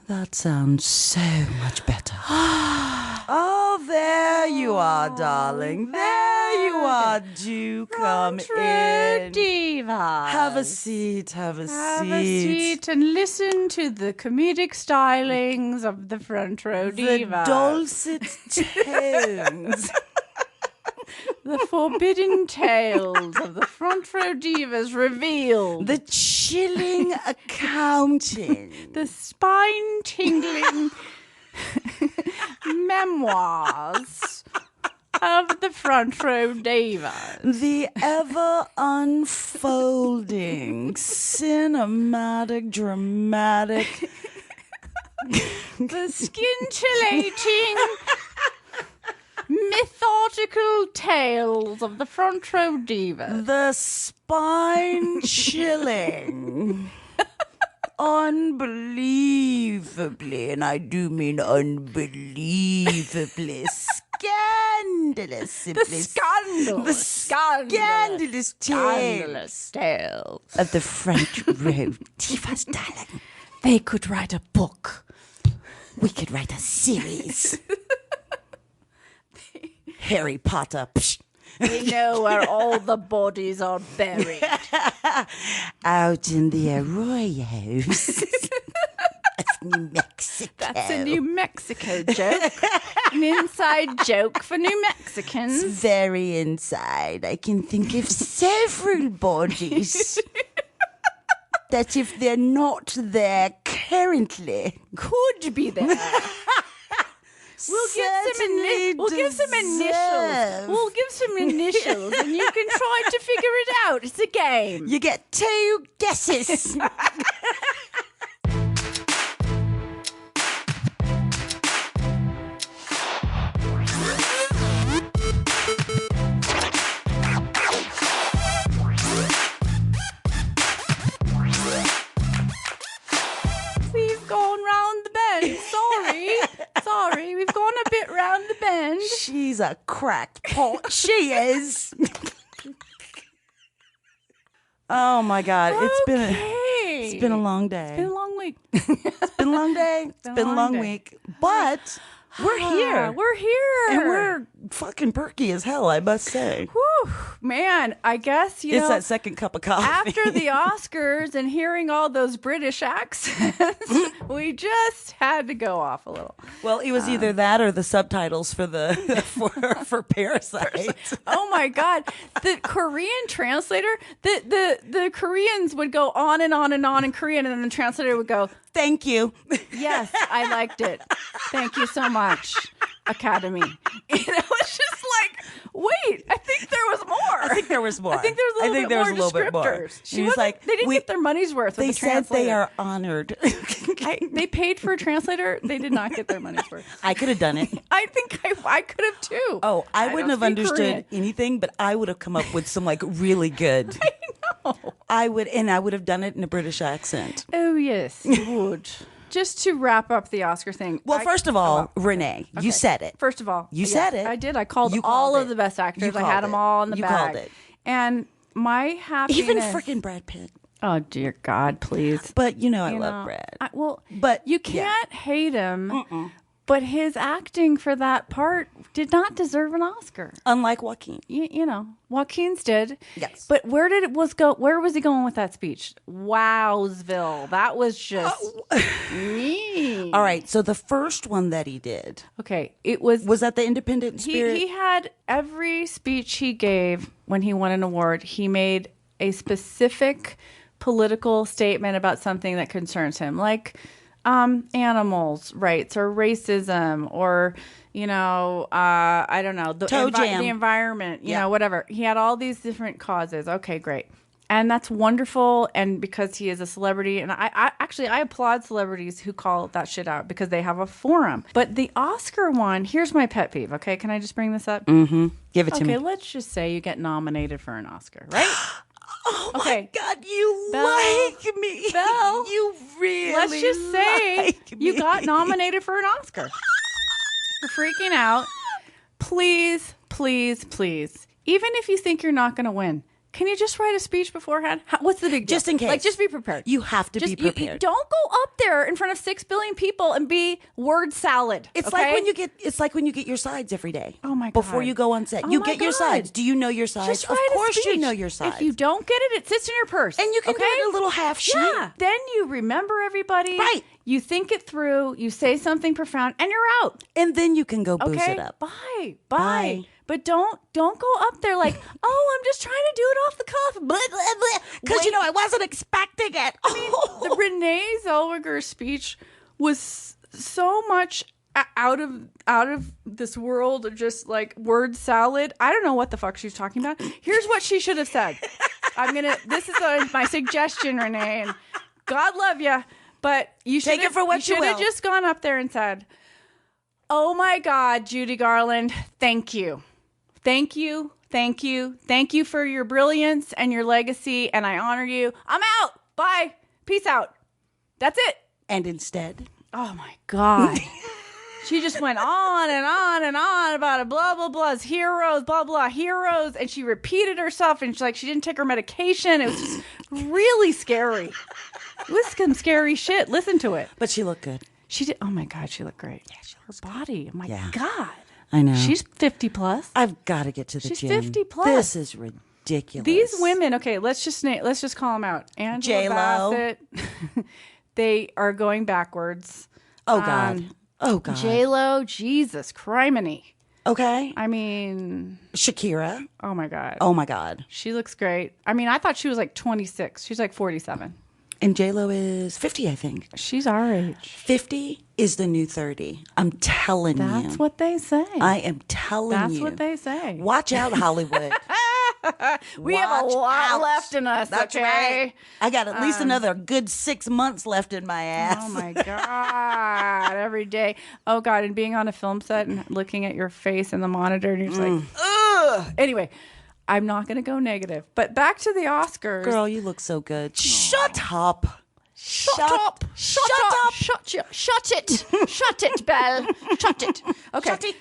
That sounds so much better. Oh, there you are, darling. There you are. Do come Front Row in. Divas. Have a seat. Have a Have a seat and listen to the comedic stylings of the Front Row Divas. The dulcet tones. The forbidden tales of the Front Row Divas revealed. The chilling accounting. The spine-tingling memoirs of the Front Row Divas. The ever unfolding, cinematic, dramatic. The scintillating, mythological tales of the Front Row Divas. The spine chilling. Unbelievably, and I do mean unbelievably, scandalous. The scandalous tales of the Front Row Divas, darling. They could write a book. We could write a series. Harry Potter. Psh. They know where all the bodies are buried. Out in the arroyos of New Mexico. That's a New Mexico joke. An inside joke for New Mexicans. It's very inside. I can think of several bodies that if they're not there currently Could be there. We'll give some initials. We'll give some initials, and you can try to figure it out. It's a game. You get 2 guesses. We've gone round the bend. Sorry, we've gone a bit round the bend. She's a crackpot. She is. Oh my God! It's been a long day. It's been a long week. It's been a long day. It's been a long week. But we're here. We're here. And we're fucking perky as hell, I must say. Whew, man, I guess, It's that second cup of coffee. after the Oscars and hearing all those British accents, we just had to go off a little. Well, it was either that or the subtitles for the for Parasite. Oh my God. The Korean translator, the Koreans would go on and on and on in Korean, and then the translator would go, Thank you. yes, I liked it. Thank you so much, Academy. It was just like, wait, I think there was more. I think there was more. I think there was a little bit more descriptors. She was like, they didn't get their money's worth. They with the said translator. they are honored. They paid for a translator. They did not get their money's worth. I could have done it. I think I could have too. Oh, I wouldn't have don't speak understood Korean. anything, but I would have come up with some like really good. I know. I would have done it in a British accent. Oh yes, you would. Just to wrap up the Oscar thing. Well, first of all, Renee, you said it. First of all, You said it. I did. I called You all called of it. the best actors. You I had called them it. all in the You bag. called it. And my happiness. Even freaking Brad Pitt. Oh dear God, please. But I love Brad. But you can't hate him. But his acting for that part did not deserve an Oscar. Unlike Joaquin. Joaquin's did. Yes. But where was he going with that speech? Wowsville. That was just me. All right. So the first one that he did, Okay. It was that the Independent Spirit? he had every speech he gave when he won an award, he made a specific political statement about something that concerns him, like animals' rights or racism or, I don't know, the environment, whatever. He had all these different causes. Okay, great. And that's wonderful. And because he is a celebrity, and I applaud celebrities who call that shit out because they have a forum. But the Oscar one, here's my pet peeve. Okay, can I just bring this up? Mm-hmm. Give it to me. Okay, let's just say you get nominated for an Oscar, right? Oh Okay. my God, you Belle, like me. Belle, You really Let's just say like me. you got nominated for an Oscar. You're freaking out. Please, please, please. Even if you think you're not going to win, can you just write a speech beforehand? What's the big deal? Just in case. Like, just be prepared. You have to be prepared. You don't go up there in front of 6 billion people and be word salad. It's okay? like when you get your sides every day. Oh my God. Before you go on set. Oh you my get your God. sides. Do you know your sides? Just Of write a course you speech. know your sides. If you don't get it, it sits in your purse. And you can do it in a little half sheet. Yeah. Then you remember everybody. Right. You think it through. You say something profound, and you're out. And then you can go booze Okay. it up. Bye. But don't go up there like, oh, I'm just trying to do it off the cuff. Because, I wasn't expecting it. I mean, the Renee Zellweger speech was so much out of this world of just like word salad. I don't know what the fuck she's talking about. Here's what she should have said. This is my suggestion, Renee, and God love you, but you should Take it for what you will. have just gone up there and said, oh my God, Judy Garland, thank you. Thank you. Thank you. Thank you for your brilliance and your legacy, and I honor you. I'm out. Bye. Peace out. That's it. And instead, oh my God. She just went on and on and on about it. Blah, blah, blah's heroes, blah, blah, heroes. And she repeated herself, and she didn't take her medication. It was just really scary. It was some scary shit. Listen to it. but she looked good. She did. Oh my God, she looked great. Yeah, her body. Oh my God. I know. She's 50 plus. I've got to get to the She's gym. 50 plus. This is ridiculous. These women, okay, let's just call them out. Angela J-Lo. Bassett, they are going backwards. Oh God. Oh God. J-Lo, Jesus criminy. Okay. I mean, Shakira. oh my God. Oh my God. She looks great. I mean, I thought she was like 26. She's like 47. And J-Lo is 50, I think. She's our age. 50 is the new 30. I'm telling you. That's what they say. I am telling you. That's what they say. Watch out, Hollywood. We have a Watch lot out. left in us. That's okay? right. I got at least another good 6 months left in my ass. Oh my God. Every day. Oh God. And being on a film set and looking at your face in the monitor and you're just like, ugh. Anyway, I'm not going to go negative. But back to the Oscars. Girl, you look so good. Shut up. Shut up. Shut up. Shut it, Belle. Shut it. Okay. Shut it.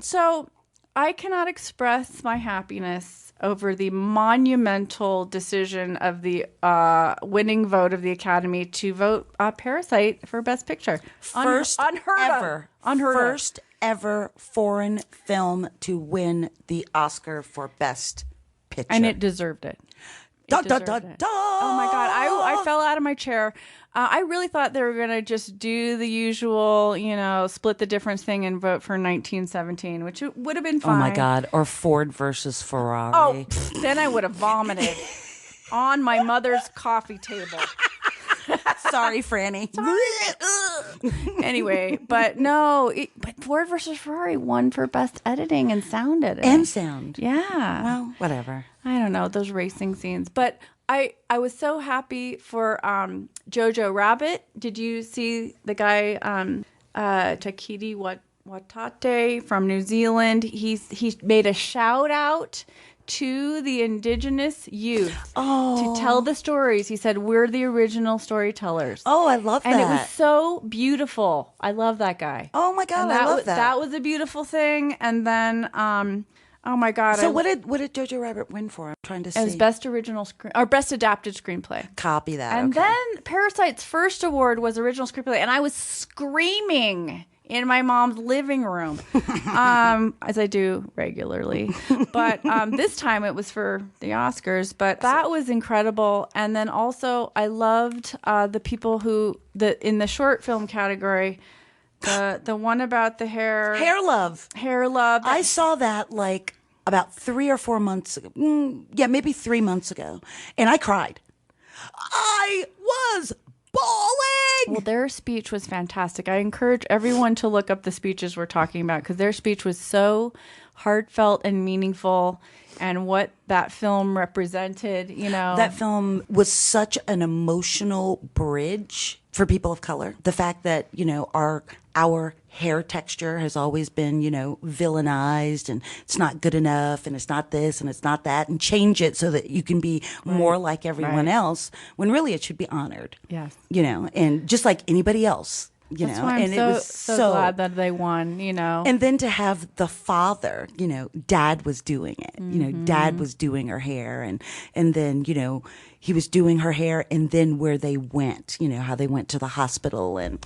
So I cannot express my happiness over the monumental decision of the winning vote of the Academy to vote Parasite for Best Picture. Unheard First ever foreign film to win the Oscar for Best Picture. And it deserved it. Da, It da, deserved da, it. da. Oh my God. I fell out of my chair. I really thought they were going to just do the usual, split the difference thing and vote for 1917, which would have been fine. Oh my God. Or Ford versus Ferrari. Oh, then I would have vomited on my mother's coffee table. Sorry, Franny. Anyway, but no, but Ford versus Ferrari won for best editing and sound editing. And sound. Yeah. Well, whatever. I don't know, those racing scenes. But I was so happy for Jojo Rabbit. Did you see the guy, Takiti Watate from New Zealand? He made a shout out to the indigenous youth to tell the stories. He said, we're the original storytellers. Oh, I love that. And it was so beautiful. I love that guy. Oh my God, And I love that. That was a beautiful thing. And then, oh my God. So what did Jojo Rabbit win for? I'm trying to see. It was best original or best adapted screenplay. Copy that. And okay. then Parasite's first award was original screenplay, and I was screaming in my mom's living room, as I do regularly. But this time it was for the Oscars. But that was incredible. And then also I loved the people in the short film category, the one about the hair. Hair Love. Hair Love. I saw that like about 3 or 4 months ago. Maybe 3 months ago. And I cried. I was bawling. Well, their speech was fantastic. I encourage everyone to look up the speeches we're talking about because their speech was so heartfelt and meaningful, and what that film represented, That film was such an emotional bridge for people of color. The fact that, our hair texture has always been, villainized, and it's not good enough, and it's not this and it's not that, and change it so that you can be more like everyone else, when really it should be honored. Yes. And just like anybody else. That's why I'm and so, it was so glad that they won, you know. And then to have the father, dad was doing it. Dad was doing her hair, and then he was doing her hair, and then where they went, how they went to the hospital, and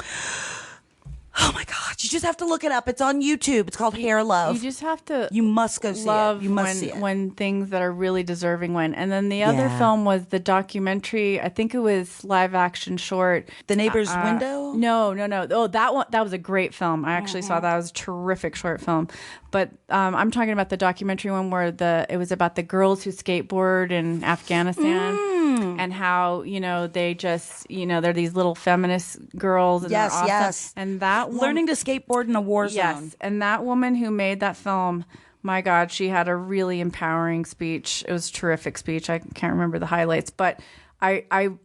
oh my God, you just have to look it up. It's on YouTube. It's called Hair Love. You just have to. You must go see it. You must see it when things that are really deserving win. And then the other Yeah. film was the documentary. I think it was live action short. The Neighbor's Window. No. Oh, that one. That was a great film. I actually saw that. It was a terrific short film. But I'm talking about the documentary one where it was about the girls who skateboard in Afghanistan. And how they just they're these little feminist girls and they're awesome. Yes. And that Learning to skateboard in a war zone. Yes, and that woman who made that film, my God, she had a really empowering speech. It was a terrific speech. I can't remember the highlights, but there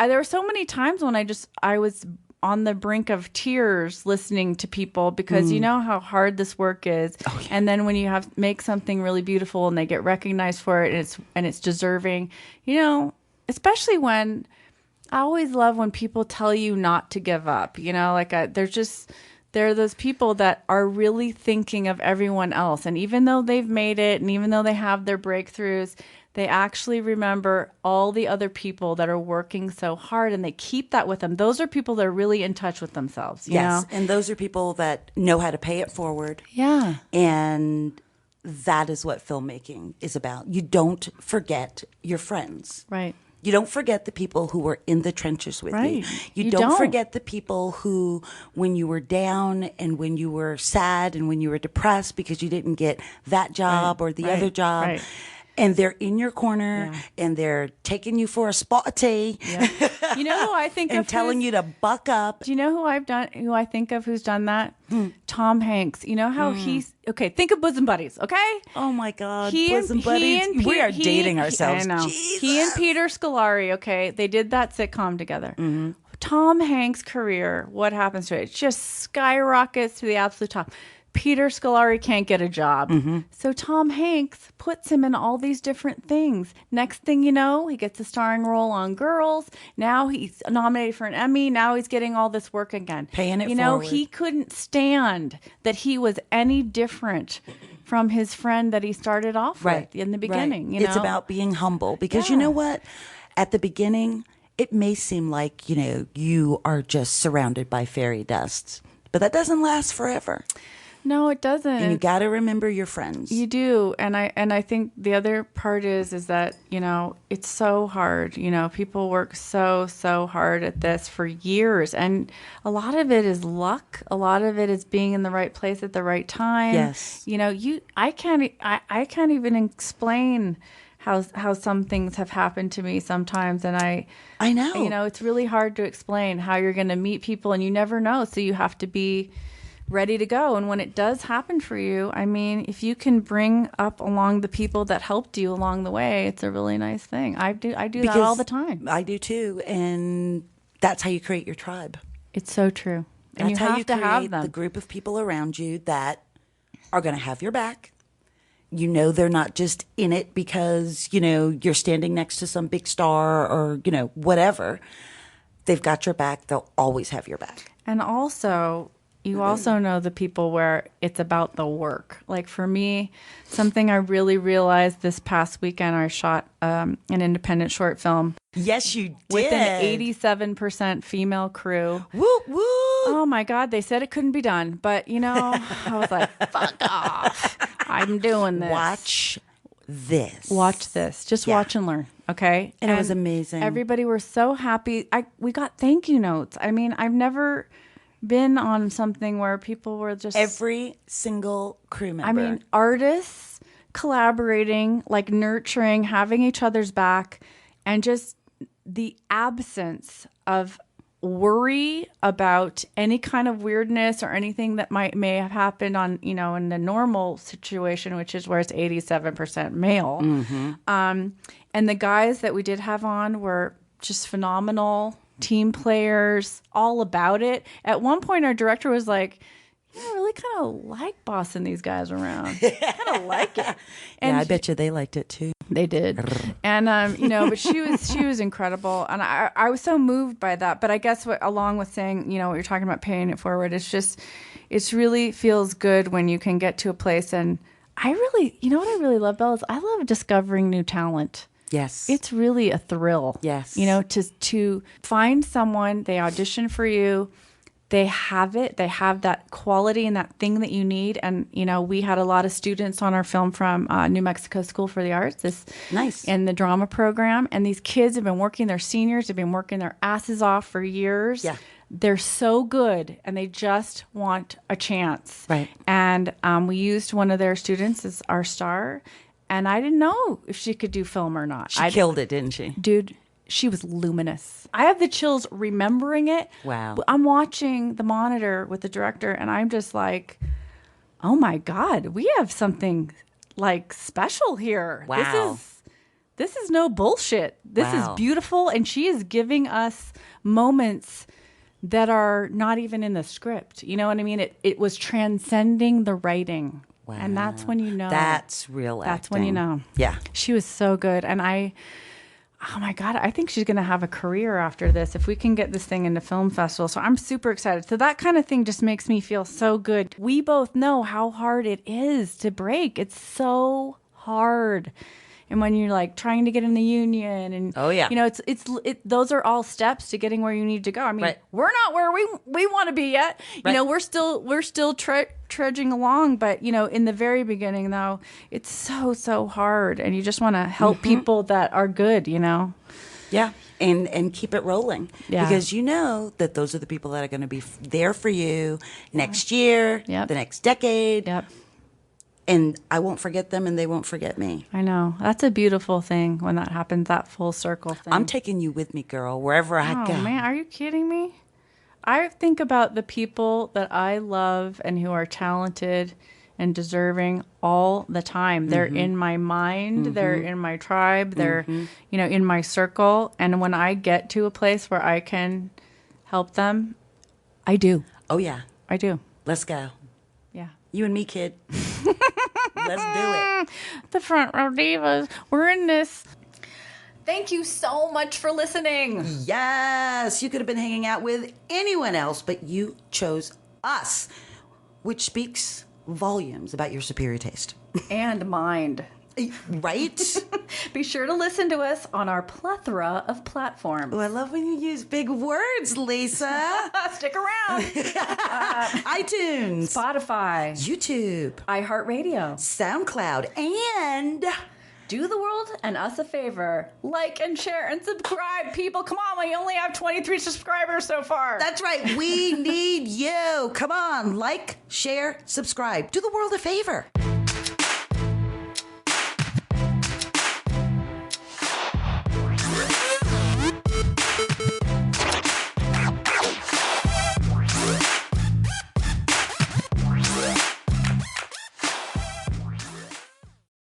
were so many times when I was on the brink of tears listening to people because you know how hard this work is. Oh, yeah. And then when you make something really beautiful and they get recognized for it and it's deserving, especially when I always love when people tell you not to give up, there are those people that are really thinking of everyone else. And even though they've made it and even though they have their breakthroughs, they actually remember all the other people that are working so hard and they keep that with them. Those are people that are really in touch with themselves. You know? And those are people that know how to pay it forward. Yeah. And that is what filmmaking is about. You don't forget your friends. Right. You don't forget the people who were in the trenches with Right. you. You don't forget the people who, when you were down and when you were sad and when you were depressed because you didn't get that job or the other job, and they're in your corner and they're taking you for a spot tea. Yeah. You know who I think and of? telling you to buck up. Do you know who I think of who's done that? Tom Hanks. You know how he's think of Bosom Buddies, okay? Oh my God. Bosom Buddies. We are dating ourselves. I know. Jesus. He and Peter Scolari, okay, they did that sitcom together. Tom Hanks' career, what happens to it? It just skyrockets to the absolute top. Peter Scolari can't get a job. So Tom Hanks puts him in all these different things. Next thing you know, he gets a starring role on Girls. Now he's nominated for an Emmy. Now he's getting all this work again. Paying it forward. He couldn't stand that he was any different from his friend that he started off with in the beginning. It's about being humble because you know what? At the beginning, it may seem like, you are just surrounded by fairy dust, but that doesn't last forever. No, it doesn't. And you got to remember your friends. You do. And I think the other part is that, it's so hard. People work so hard at this for years. And a lot of it is luck. A lot of it is being in the right place at the right time. Yes. I can't even explain how some things have happened to me sometimes. And I know. It's really hard to explain how you're going to meet people and you never know. So you have to be ready to go. And when it does happen for you, I mean, if you can bring up along the people that helped you along the way, it's a really nice thing. I do that all the time. I do too. And that's how you create your tribe. It's so true. And that's you how have you to create have them. the group of people around you that are going to have your back. They're not just in it because, you're standing next to some big star or, whatever. They've got your back. They'll always have your back. And also, you also know the people where it's about the work. Like for me, something I really realized this past weekend, I shot an independent short film. Yes, you did. With an 87% female crew. Woo, woo. Oh my God, they said it couldn't be done. But, I was like, fuck off. I'm doing this. Watch this. Just watch and learn. Okay. And it was amazing. Everybody were so happy. We got thank you notes. I mean, I've never been on something where people were just every single crew member. I mean, artists collaborating, like nurturing, having each other's back, and just the absence of worry about any kind of weirdness or anything that may have happened on, in the normal situation, which is where it's 87% male. And the guys that we did have on were just phenomenal. Team players, all about it. At one point, our director was like, I really kind of like bossing these guys around. Kind of like it. And yeah, I bet you they liked it too. They did. And, but she was incredible. And I was so moved by that. But I guess along with saying, what you're talking about, paying it forward, it's really feels good when you can get to a place. And what I really love, Belle, is I love discovering new talent. Yes. It's really a thrill. Yes. To find someone, they audition for you. They have it. They have that quality and that thing that you need. And, we had a lot of students on our film from New Mexico School for the Arts. Nice. In the drama program. And these kids have been working, their seniors have been working their asses off for years. Yeah. They're so good and they just want a chance. Right. And we used one of their students as our star. And I didn't know if she could do film or not. She killed it, didn't she? Dude, she was luminous. I have the chills remembering it. Wow. I'm watching the monitor with the director and I'm just like, oh my God, we have something like special here. Wow. This is no bullshit. This is beautiful. And she is giving us moments that are not even in the script. You know what I mean? It was transcending the writing. Wow. And that's when you know. That's real acting. That's when you know. Yeah. She was so good. And oh my God, I think she's going to have a career after this if we can get this thing into film festivals. So I'm super excited. So that kind of thing just makes me feel so good. We both know how hard it is to break. It's so hard. And when you're like trying to get in the union and, those are all steps to getting where you need to go. I mean, We're not where we want to be yet. Right. We're still trudging along. But, in the very beginning, though, it's so hard. And you just want to help people that are good, Yeah. And keep it rolling. Yeah. Because you know that those are the people that are going to be there for you next year, the next decade. Yep. And I won't forget them and they won't forget me. I know. That's a beautiful thing when that happens, that full circle thing. I'm taking you with me, girl, wherever I go. Oh, man, are you kidding me? I think about the people that I love and who are talented and deserving all the time. They're in my mind. They're in my tribe. They're, in my circle. And when I get to a place where I can help them, I do. Oh, yeah. I do. Let's go. Yeah. You and me, kid. Let's do it. The Front Row Divas. We're in this. Thank you so much for listening. Yes. You could have been hanging out with anyone else, but you chose us, which speaks volumes about your superior taste. And mind. Right? Be sure to listen to us on our plethora of platforms. Oh, I love when you use big words, Lisa. Stick around. iTunes, Spotify, YouTube, iHeartRadio, SoundCloud, and do the world and us a favor. Like and share and subscribe, people. Come on, we only have 23 subscribers so far. That's right. We need you. Come on, like, share, subscribe. Do the world a favor.